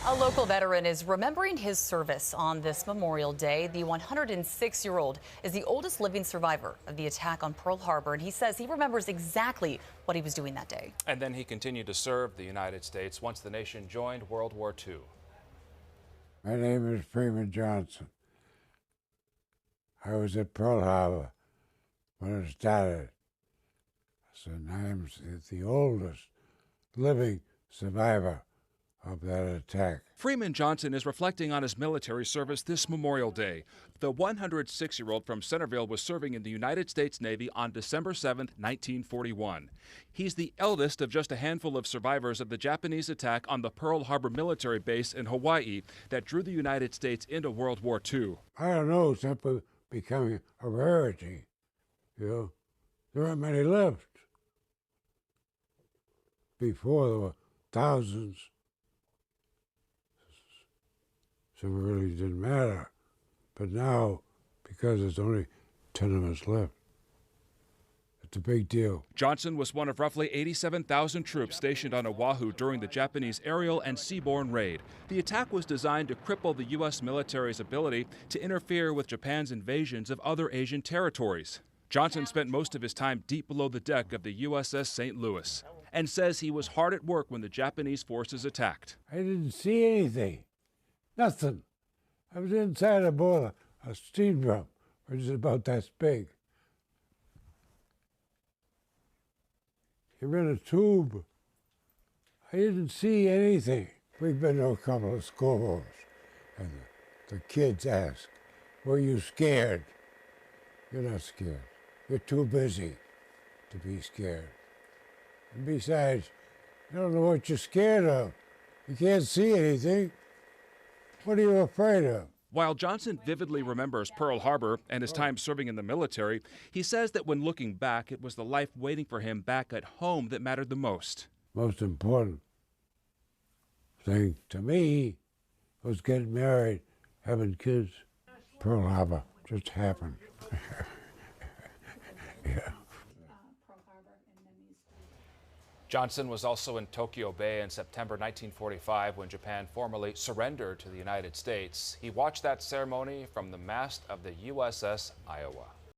A local veteran is remembering his service on this Memorial Day. The 106-year-old is the oldest living survivor of the attack on Pearl Harbor, and he says he remembers exactly what he was doing that day. And then he continued to serve the United States once the nation joined World War II. My name is Freeman Johnson. I was at Pearl Harbor when it started. So I'm the oldest living survivor of that attack. Freeman Johnson is reflecting on his military service this Memorial Day. The 106-year-old from Centerville was serving in the United States Navy on December 7, 1941. He's the eldest of just a handful of survivors of the Japanese attack on the Pearl Harbor military base in Hawaii that drew the United States into World War II. I don't know, it's becoming a rarity. There aren't many left. Before there were thousands. So it really didn't matter. But now, because there's only 10 of us left, it's a big deal. Johnson was one of roughly 87,000 troops stationed on Oahu during the Japanese aerial and seaborne raid. The attack was designed to cripple the U.S. military's ability to interfere with Japan's invasions of other Asian territories. Johnson spent most of his time deep below the deck of the USS St. Louis and says he was hard at work when the Japanese forces attacked. I didn't see anything. Nothing. I was inside aboard a steam drum, which is about that big. You're in a tube. I didn't see anything. We've been to a couple of schools, and the kids ask, were you scared? You're not scared. You're too busy to be scared. And besides, you don't know what you're scared of. You can't see anything. What are you afraid of? While Johnson vividly remembers Pearl Harbor and his time serving in the military, he says that when looking back, it was the life waiting for him back at home that mattered the most. Most important thing to me was getting married, having kids. Pearl Harbor just happened. Yeah. Johnson was also in Tokyo Bay in September 1945 when Japan formally surrendered to the United States. He watched that ceremony from the mast of the USS Iowa.